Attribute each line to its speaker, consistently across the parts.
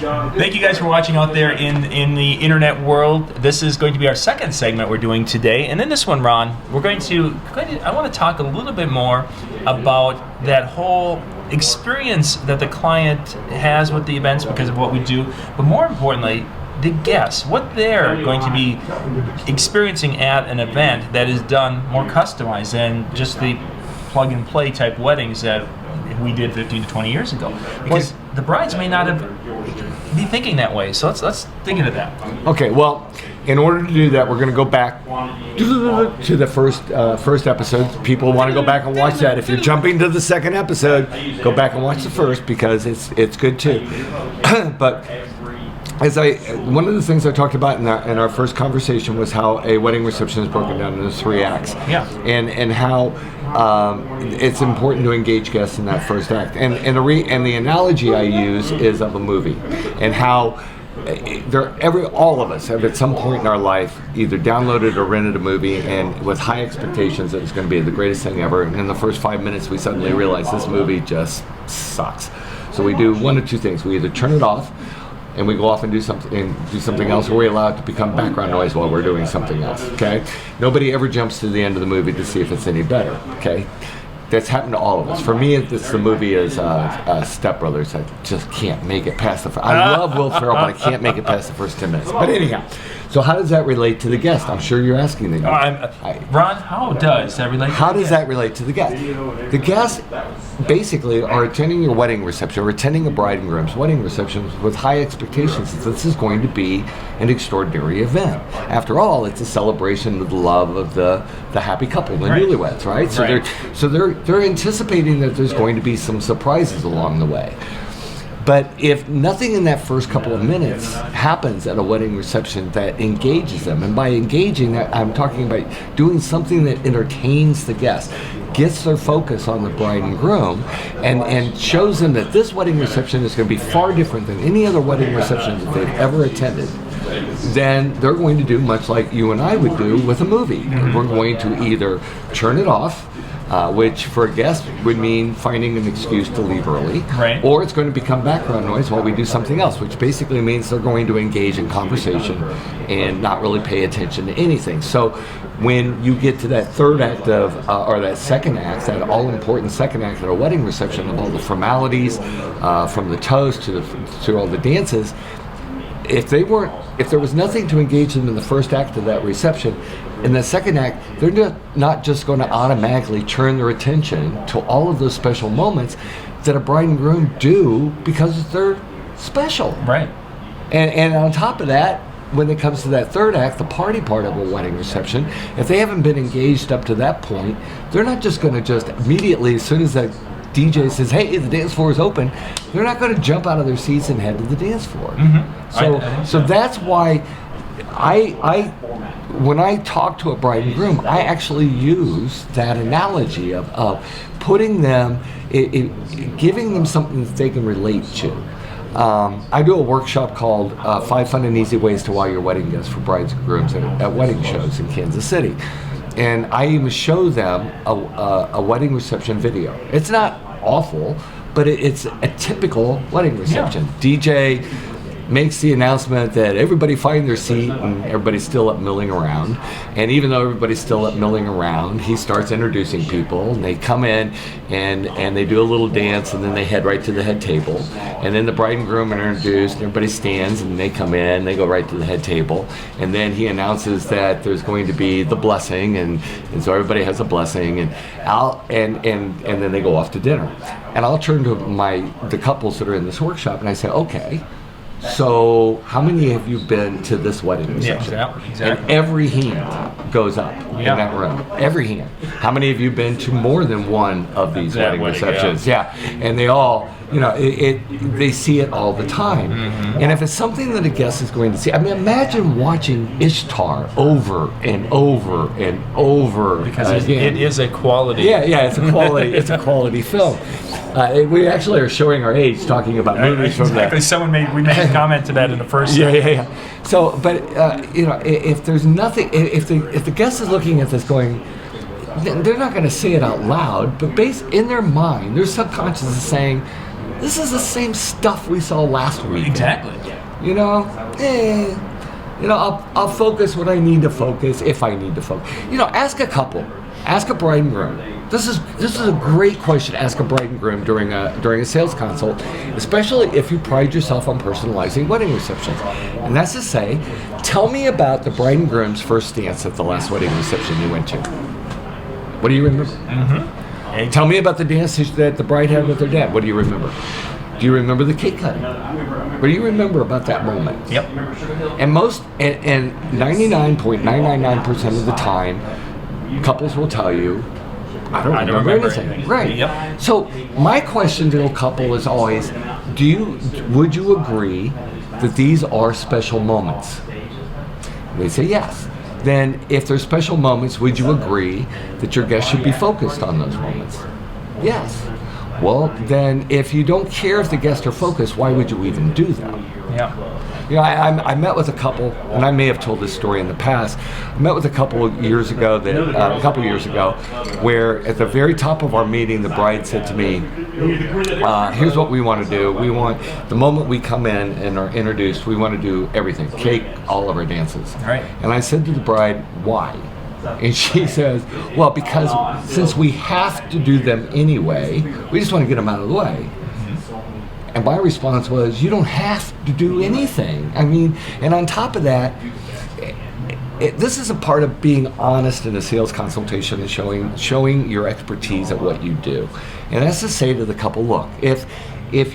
Speaker 1: Thank you guys for watching out there in the internet world. This is going to be our second segment we're doing today. And in this one, Ron, I want to talk a little bit more about that whole experience that the client has with the events because of what we do, but more importantly, the guests, what they're going to be experiencing at an event that is done more customized than just the plug-and-play type weddings that we did 15 to 20 years ago. Because the brides may not be thinking that way. So let's dig into that.
Speaker 2: Okay, well, in order to do that, we're going to go back to the first episode. People want to go back and watch that. If you're jumping to the second episode, go back and watch the first because it's good too. But one of the things I talked about in our first conversation was how a wedding reception is broken down into 3 acts.
Speaker 1: Yeah.
Speaker 2: And how it's important to engage guests in that first act. And the analogy I use is of a movie, and how all of us have at some point in our life either downloaded or rented a movie and with high expectations that it's going to be the greatest thing ever, and in the first 5 minutes we suddenly realize this movie just sucks. So we do one of two things: we either turn it off and we go off and do something else, or we allow it to become background noise while we're doing something else. Okay, nobody ever jumps to the end of the movie to see if it's any better. Okay, that's happened to all of us. For me, the movie is Step Brothers. I just can't make it past the. I love Will Ferrell, but I can't make it past the first 10 minutes. But anyhow, so how does that relate to the guest? I'm sure you're asking the
Speaker 1: Ron, how does that relate?
Speaker 2: How does that relate to the guest? The guests basically are attending your wedding reception or attending a bride and groom's wedding reception with high expectations that this is going to be an extraordinary event. After all, it's a celebration of the love of the happy couple, the newlyweds, right? So they're anticipating that there's going to be some surprises along the way. But if nothing in that first couple of minutes happens at a wedding reception that engages them, and by engaging, I'm talking about doing something that entertains the guests, gets their focus on the bride and groom, and shows them that this wedding reception is going to be far different than any other wedding reception that they've ever attended, then they're going to do much like you and I would do with a movie. We're going to either turn it off, which for a guest would mean finding an excuse to leave early,
Speaker 1: right,
Speaker 2: or it's going to become background noise while we do something else, which basically means they're going to engage in conversation and not really pay attention to anything. So when you get to that third act or that second act, that all-important second act at a wedding reception of all the formalities, from the toast to all the dances, if there was nothing to engage them in the first act of that reception, in the second act, they're not just going to automatically turn their attention to all of those special moments that a bride and groom do because they're special.
Speaker 1: Right.
Speaker 2: And on top of that, when it comes to that third act, the party part of a wedding reception, if they haven't been engaged up to that point, they're not just going to just immediately, as soon as that DJ says, "Hey, the dance floor is open," they're not going to jump out of their seats and head to the dance floor.
Speaker 1: Mm-hmm.
Speaker 2: So that's why when I talk to a bride and groom, I actually use that analogy of putting them, giving them something that they can relate to. I do a workshop called 5 Fun and Easy Ways to Wow Your Wedding Guests for brides and grooms at wedding shows in Kansas City. And I even show them a wedding reception video. It's not awful, but it's a typical wedding reception.
Speaker 1: Yeah.
Speaker 2: DJ makes the announcement that everybody find their seat, and everybody's still up milling around. And even though everybody's still up milling around, he starts introducing people, and they come in and they do a little dance, and then they head right to the head table. And then the bride and groom are introduced, and everybody stands, and they come in, they go right to the head table. And then he announces that there's going to be the blessing, and so everybody has a blessing, and then they go off to dinner. And I'll turn to the couples that are in this workshop, and I say, okay, so how many have you been to this wedding reception?
Speaker 1: Yeah, exactly.
Speaker 2: And every hand goes up in that room. Every hand. How many of you been to more than one of these wedding receptions? Yeah. And they all, they see it all the time. Mm-hmm. And if it's something that a guest is going to see, I mean, imagine watching Ishtar over and over and over.
Speaker 1: Because it is a quality.
Speaker 2: Yeah, it's a quality. It's a quality film. We actually are showing our age talking about movies from that.
Speaker 1: We made a comment to that in the first.
Speaker 2: Yeah. So, but if there's nothing, if the guest is looking at this going, they're not going to say it out loud, but in their mind, their subconscious is saying, this is the same stuff we saw last week.
Speaker 1: Exactly.
Speaker 2: You know, I'll focus when I need to focus, if I need to focus. Ask a couple, ask a bride and groom. This is a great question to ask a bride and groom during a sales consult, especially if you pride yourself on personalizing wedding receptions. And that's to say, tell me about the bride and groom's first dance at the last wedding reception you went to. What do you remember?
Speaker 1: Mm-hmm.
Speaker 2: Tell me about the dance that the bride had with her dad. What do you remember? Do you remember the cake cutting? What do you remember about that moment?
Speaker 1: Yep.
Speaker 2: And 99.999% of the time, couples will tell you, I don't remember anything. Right.
Speaker 1: Yep.
Speaker 2: So my question to a couple is always, would you agree that these are special moments? They say yes. Then if they're special moments, would you agree that your guests should be focused on those moments? Yes. Well, then if you don't care if the guests are focused, why would you even do that?
Speaker 1: Yeah.
Speaker 2: I met with a couple, and I may have told this story in the past. I met with a couple years ago where at the very top of our meeting, the bride said to me, here's what we want to do. We want, the moment we come in and are introduced, we want to do everything, cake, all of our dances.
Speaker 1: Right.
Speaker 2: And I said to the bride, why? And she says, well, because since we have to do them anyway, we just want to get them out of the way. And my response was, you don't have to do anything. I mean, and on top of that, this is a part of being honest in a sales consultation and showing your expertise at what you do. And that's to say to the couple, look, if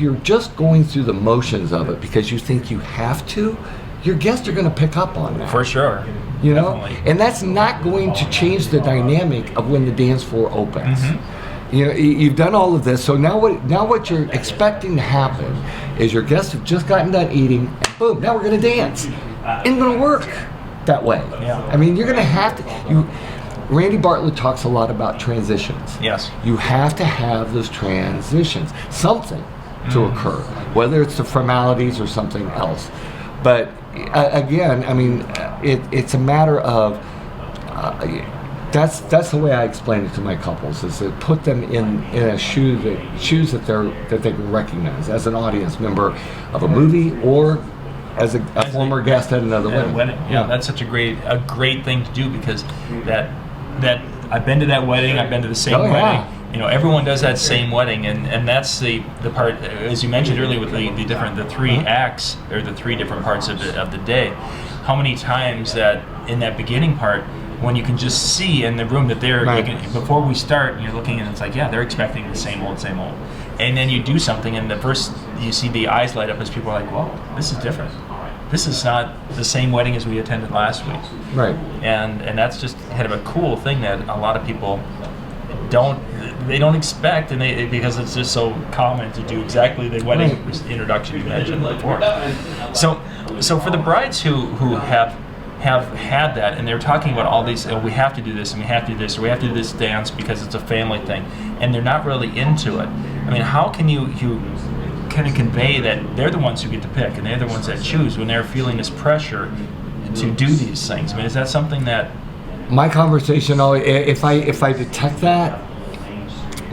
Speaker 2: you're just going through the motions of it because you think you have to, your guests are going to pick up on that.
Speaker 1: For sure.
Speaker 2: You know?
Speaker 1: Definitely.
Speaker 2: And that's not going to change the dynamic of when the dance floor opens.
Speaker 1: Mm-hmm.
Speaker 2: You've done all of this, so now what you're expecting to happen is your guests have just gotten done eating, and boom, now we're going to dance. Ain't going to work that way.
Speaker 1: Yeah.
Speaker 2: I mean, you're going to have to. Randy Bartlett talks a lot about transitions.
Speaker 1: Yes.
Speaker 2: You have to have those transitions, something to occur, whether it's the formalities or something else. But again, I mean, it's a matter of. That's the way I explain it to my couples, is to put them in a shoes that they can recognize as an audience member of a movie or as a former guest at another wedding.
Speaker 1: Yeah, that's such a great thing to do, because that I've been to that wedding, I've been to the same wedding. Everyone does that same wedding, and that's the part, as you mentioned earlier, with the three acts, or the three different parts of the day. How many times that in that beginning part, when you can just see in the room that before we start, and you're looking and it's like, yeah, they're expecting the same old, and then you do something, and the first you see the eyes light up as people are like, whoa, this is different. This is not the same wedding as we attended last week.
Speaker 2: Right.
Speaker 1: And that's just kind of a cool thing that a lot of people don't expect, and because it's just so common to do exactly the wedding introduction you mentioned before. So for the brides who have had that, and they're talking about all these, we have to do this, and we have to do this, or we have to do this dance because it's a family thing, and they're not really into it. I mean, how can you kind of convey that they're the ones who get to pick, and they're the ones that choose when they're feeling this pressure to do these things? I mean, is that something that...
Speaker 2: My conversation, if I detect that,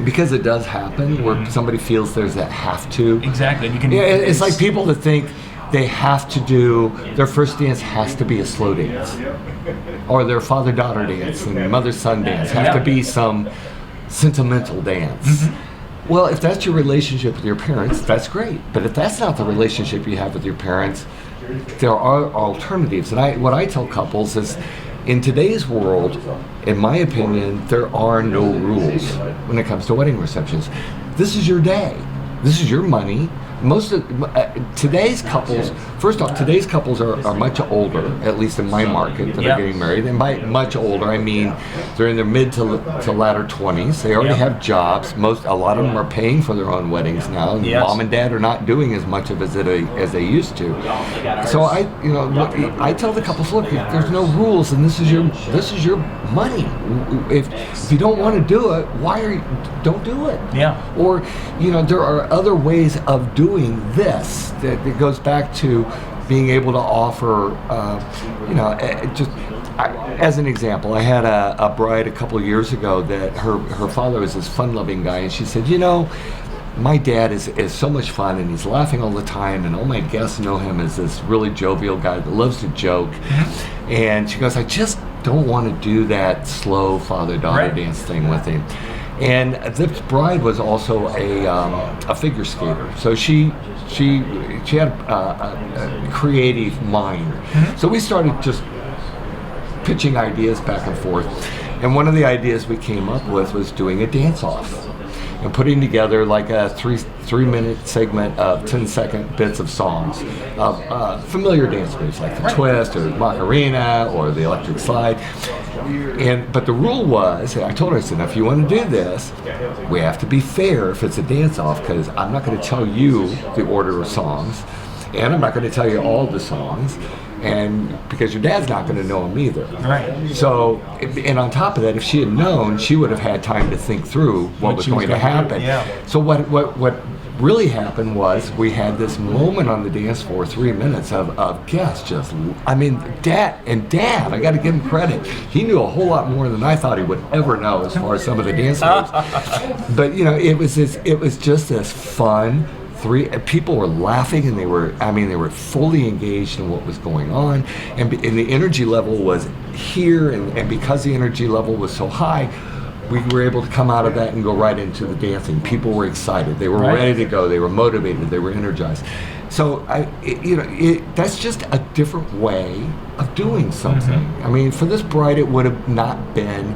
Speaker 2: because it does happen, where somebody feels there's that have to.
Speaker 1: Exactly. And you can.
Speaker 2: Yeah, it's like people that think they have to do, their first dance has to be a slow dance, or their father-daughter dance and mother-son dance has to be some sentimental dance. Mm-hmm. Well, if that's your relationship with your parents, that's great. But if that's not the relationship you have with your parents, there are alternatives. And what I tell couples is, in today's world, in my opinion, there are no rules when it comes to wedding receptions. This is your day. This is your money. Most of today's couples, first off, today's couples are much older, at least in my market, that are getting married. And by much older, I mean they're in their mid to latter 20s. They already have jobs. A lot of them are paying for their own weddings now. And mom and dad are not doing as much of it as they used to. So I tell the couples, look, there's no rules, and this is your money. If you don't want to do it, don't do it. Yeah. Or there are other ways of doing this. That it goes back to being able to offer, as an example, I had a bride a couple of years ago that her father was this fun-loving guy, and she said, my dad is so much fun, and he's laughing all the time, and all my guests know him as this really jovial guy that loves to joke. And she goes, I just don't want to do that slow father-daughter dance thing with him. And this bride was also a figure skater, so she had a creative mind. So we started just pitching ideas back and forth, and one of the ideas we came up with was doing a dance-off and putting together like a three-minute segment of 10-second bits of songs of familiar dance moves like the twist or the Macarena or the electric slide. But the rule was, I told her, I said, now, if you want to do this, we have to be fair if it's a dance-off, because I'm not going to tell you the order of songs, and I'm not going to tell you all the songs, and because your dad's not going to know them either.
Speaker 1: Right.
Speaker 2: So, and on top of that, if she had known, she would have had time to think through what was going to happen.
Speaker 1: Yeah.
Speaker 2: So what really happened was we had this moment on the dance floor, 3 minutes of guests just, I mean, Dad, I got to give him credit. He knew a whole lot more than I thought he would ever know as far as some of the dance moves. But you know, it was just this fun. People were laughing, and they were fully engaged in what was going on, and the energy level was here, and because the energy level was so high, we were able to come out of that and go right into the dancing. People were excited, they were ready to go, they were motivated, they were energized. So that's just a different way of doing something. I mean, for this bride, it would have not been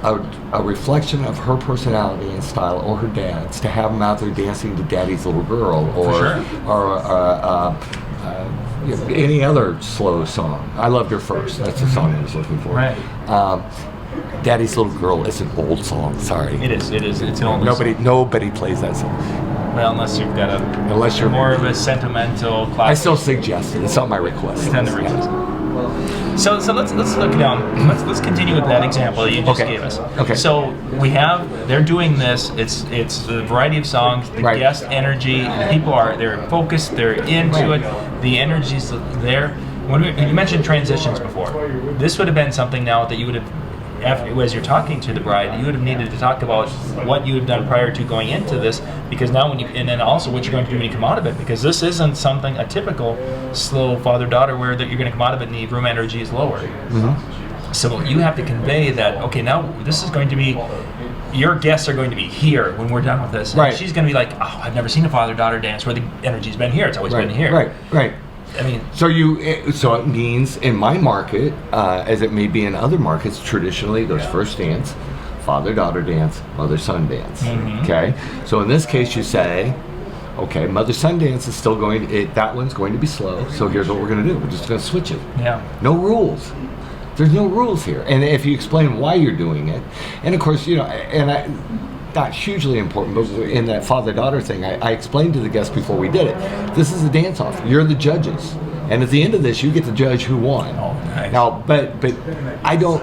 Speaker 2: a reflection of her personality and style, or her dad's, to have them out there dancing to Daddy's Little Girl, or any other slow song. I Loved Her First. That's the song I was looking for. Daddy's Little Girl is an old song. Sorry.
Speaker 1: It is. It's an old song.
Speaker 2: Nobody plays that song.
Speaker 1: Well, unless you're more of a sentimental classic.
Speaker 2: I still suggest it. It's on my request.
Speaker 1: It's on the request. So let's look down. Let's continue with that example that you just gave us.
Speaker 2: Okay.
Speaker 1: So they're doing this. It's a variety of songs. The guest energy. They're focused. They're into it. The energy's there. When you mentioned transitions before, this would have been something now that you would have, as you're talking to the bride, you would have needed to talk about what you had done prior to going into this, because now and then also what you're going to do when you come out of it, because this isn't a typical slow father-daughter where that you're going to come out of it and the room energy is lower. So you have to convey that, okay, now this is going to be, your guests are going to be here when we're done with this. And she's going to be like, oh, I've never seen a father-daughter dance where the energy's been here. It's always been here.
Speaker 2: Right.
Speaker 1: I mean,
Speaker 2: so it means in my market, as it may be in other markets, traditionally there's first dance, father-daughter dance, mother-son dance. Okay, so in this case you say, okay, mother-son dance is still that one's going to be slow. So here's what we're going to do: we're just going to switch it. No rules. There's no rules here, and if you explain why you're doing it, and of course not hugely important, but in that father-daughter thing, I explained to the guests before we did it, this is a dance-off. You're the judges. And at the end of this, you get to judge who won.
Speaker 1: Oh, nice.
Speaker 2: Now, but I don't,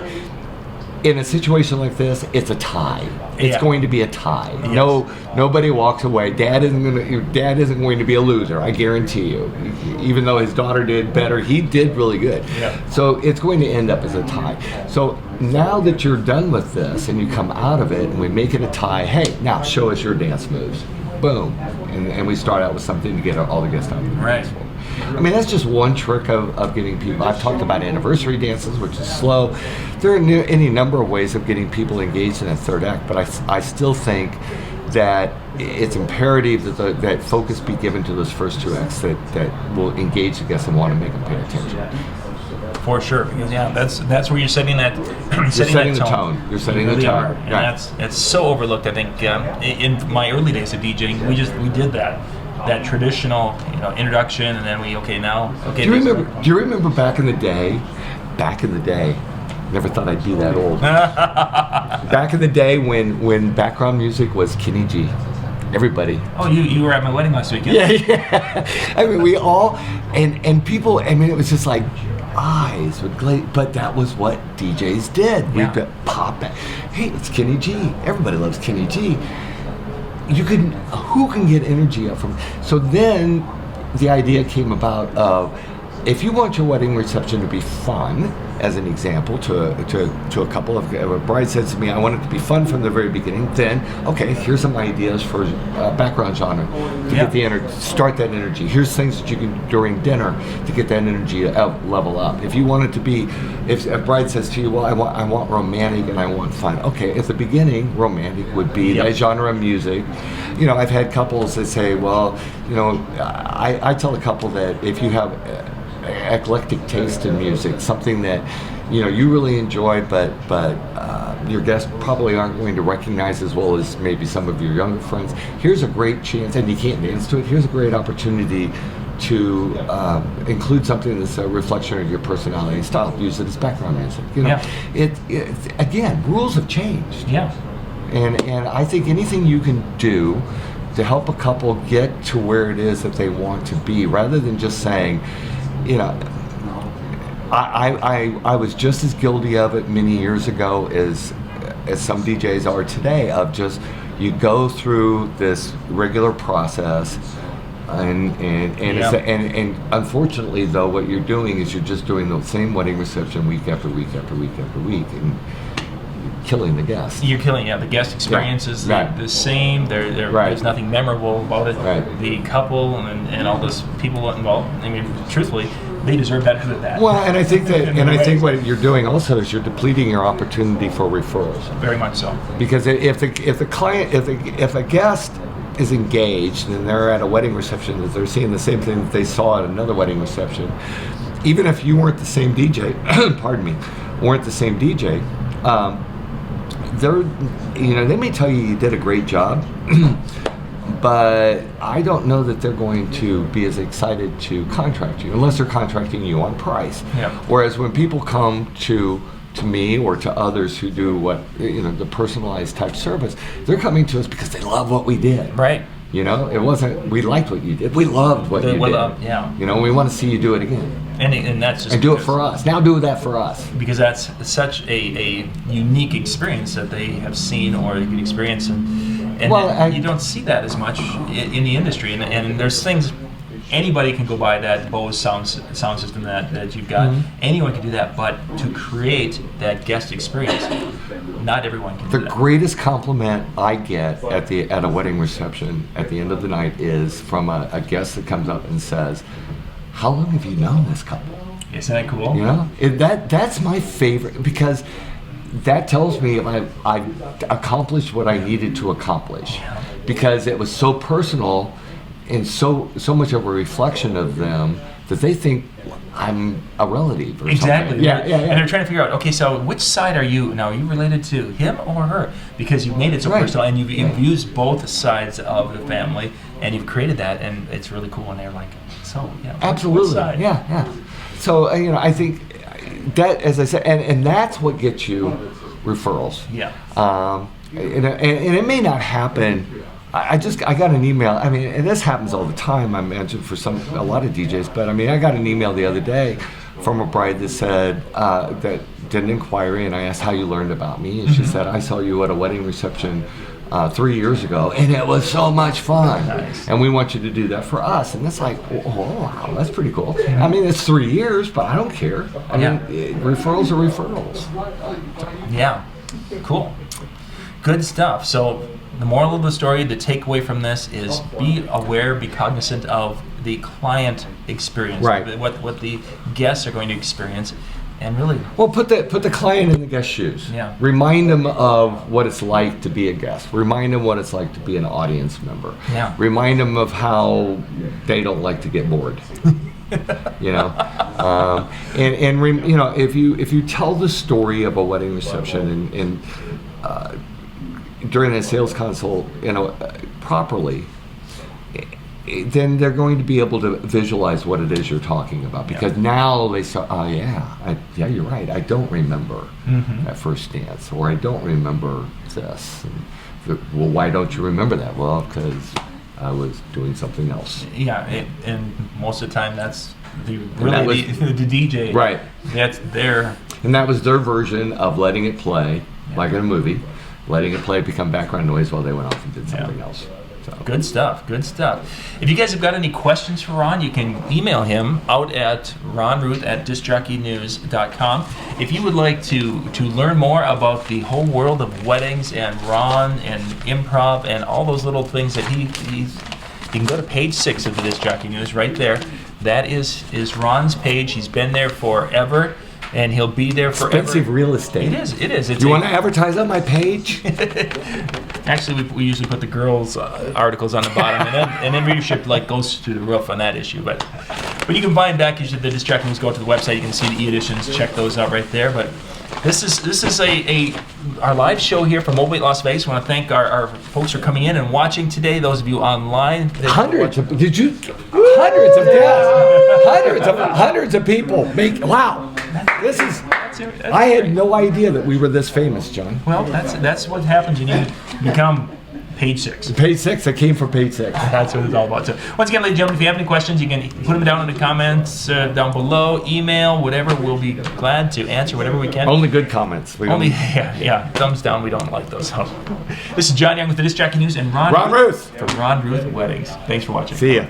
Speaker 2: in a situation like this, it's a tie. It's going to be a tie. Yes. Nobody walks away. Dad isn't going to be a loser, I guarantee you. Even though his daughter did better, he did really good. So it's going to end up as a tie. So now that you're done with this and you come out of it and we make it a tie, hey, now show us your dance moves. Boom. And we start out with something to get all the guests out.
Speaker 1: Right.
Speaker 2: I mean, that's just one trick of getting people. I've talked about anniversary dances, which is slow. There are any number of ways of getting people engaged in that third act, but I still think that it's imperative that focus be given to those first two acts that will engage the guests and want to make them pay attention.
Speaker 1: For sure, because that's where you're setting that
Speaker 2: setting the tone. You're setting the tone,
Speaker 1: and that's so overlooked. I think in my early days of DJing, we did that traditional introduction, and then do you remember back in the day? Never thought I'd be that old. Back in the day when background music was Kenny G. Everybody. Oh, you were at my wedding last weekend.
Speaker 2: Yeah. I mean, we all and people. I mean, it was just like eyes would glaze, but that was what DJs did. We'd pop it. Hey, it's Kenny G. Everybody loves Kenny G. Who can get energy up from? So then the idea came about of, if you want your wedding reception to be fun, as an example, to a couple of, a bride says to me, I want it to be fun from the very beginning. Then, okay, here's some ideas for background genre to get the start that energy. Here's things that you can do during dinner to get that energy level up. If you want it to be, if a bride says to you, well, I want romantic and I want fun. Okay, at the beginning, romantic would be that genre of music. You know, I've had couples that say, well, you know, I tell a couple that if you have eclectic taste in music, something that, you know, you really enjoy, but your guests probably aren't going to recognize as well as maybe some of your younger friends, here's a great chance, and you can't dance to it, here's a great opportunity to include something that's a reflection of your personality and style. Use it as background music. You know, it again, rules have changed.
Speaker 1: Yeah.
Speaker 2: And I think anything you can do to help a couple get to where it is that they want to be, rather than just saying, you know, I was just as guilty of it many years ago as some DJs are today, of just, you go through this regular process, and unfortunately though, what you're doing is you're just doing the same wedding reception week after week after week after week, and killing the guest.
Speaker 1: You're killing the guest experience is the same. There's nothing memorable about it.
Speaker 2: Right.
Speaker 1: The couple and all those people involved, I mean, truthfully, they deserve better than that.
Speaker 2: Well, and I think that, and I think what you're doing also is you're depleting your opportunity for referrals.
Speaker 1: Very much so.
Speaker 2: Because if a guest is engaged and they're at a wedding reception, that they're seeing the same thing that they saw at another wedding reception, even if you weren't the same DJ, weren't the same DJ, they may tell you did a great job, but I don't know that they're going to be as excited to contract you unless they're contracting you on price.
Speaker 1: Yeah.
Speaker 2: Whereas when people come to me or to others who do the personalized type service, they're coming to us because they love what we did.
Speaker 1: Right.
Speaker 2: You know, it wasn't we liked what you did. We loved what you did.
Speaker 1: Yeah.
Speaker 2: You know, we want to see you do it again.
Speaker 1: And that's just,
Speaker 2: and do it for us. Now do that for us.
Speaker 1: Because that's such a unique experience that they have seen or they can experience, and you don't see that as much in the industry. And there's things, anybody can go buy that Bose sound system that you've got. Mm-hmm. Anyone can do that, but to create that guest experience, not everyone can do that.
Speaker 2: The greatest compliment I get at a wedding reception at the end of the night is from a guest that comes up and says, how long have you known this couple?
Speaker 1: Isn't that cool?
Speaker 2: You know, that's my favorite, because that tells me I've accomplished what I needed to accomplish, because it was so personal and so much of a reflection of them that they think I'm a relative or
Speaker 1: exactly.
Speaker 2: something. Yeah.
Speaker 1: And they're trying to figure out, okay, so which side are you now? Are you related to him or her? Because you've made it so personal, and you've used both sides of the family, and you've created that, and it's really cool. And they're like, so
Speaker 2: absolutely, yeah. So I think that, as I said, and that's what gets you referrals.
Speaker 1: Yeah.
Speaker 2: And it may not happen. I got an email. I mean, and this happens all the time, I imagine, for a lot of DJs. But I mean, I got an email the other day from a bride that said that did an inquiry, and I asked how you learned about me, and she said, I saw you at a wedding reception 3 years ago, and it was so much fun.
Speaker 1: Nice.
Speaker 2: And we want you to do that for us. And that's like, oh wow, that's pretty cool. I mean, it's 3 years, but I don't care. I mean, referrals are referrals.
Speaker 1: Yeah, cool, good stuff. So the moral of the story, the takeaway from this is be aware, be cognizant of the client experience,
Speaker 2: right?
Speaker 1: What the guests are going to experience, and really,
Speaker 2: well, put the client in the guest's shoes.
Speaker 1: Yeah.
Speaker 2: Remind them of what it's like to be a guest. Remind them what it's like to be an audience member.
Speaker 1: Yeah.
Speaker 2: Remind them of how they don't like to get bored. You know, if you tell the story of a wedding reception and during a sales consult, properly, then they're going to be able to visualize what it is you're talking about. Because now they say, oh yeah, you're right. I don't remember that first dance, or I don't remember this. And, well, why don't you remember that? Well, because I was doing something else.
Speaker 1: Yeah, and most of the time that's the DJ.
Speaker 2: Right.
Speaker 1: That's their.
Speaker 2: And that was their version of letting it play, like in a movie. Letting it play, become background noise while they went off and did something else.
Speaker 1: Good stuff. Good stuff. If you guys have got any questions for Ron, you can email him out at ronruth@discjockeynews.com. If you would like to learn more about the whole world of weddings and Ron and improv and all those little things that he's, you can go to page 6 of the Disc Jockey News right there. That is Ron's page. He's been there forever, and he'll be there forever.
Speaker 2: Expensive real estate.
Speaker 1: It is.
Speaker 2: You want to advertise on my page?
Speaker 1: Actually, we usually put the girls' articles on the bottom, and then readership goes through the roof on that issue. But you can find back usually the Disc Jockey News. Go to the website. You can see the e-editions. Check those out right there. But this is our live show here from Mobile Las Vegas. I want to thank our folks for coming in and watching today. Those of you online,
Speaker 2: hundreds of guests, hundreds of people. Wow, this is. I had no idea that we were this famous, John.
Speaker 1: Well, that's what happens when you become page 6.
Speaker 2: Page 6. I came from page 6.
Speaker 1: That's what it's all about. So once again, ladies and gentlemen, if you have any questions, you can put them down in the comments down below, email, whatever. We'll be glad to answer whatever we can.
Speaker 2: Only good comments.
Speaker 1: Yeah. Thumbs down. We don't like those. So, this is John Young with the Disc Jockey News and Ron
Speaker 2: Ruth
Speaker 1: from Ron Ruth Weddings. Thanks for watching.
Speaker 2: See ya.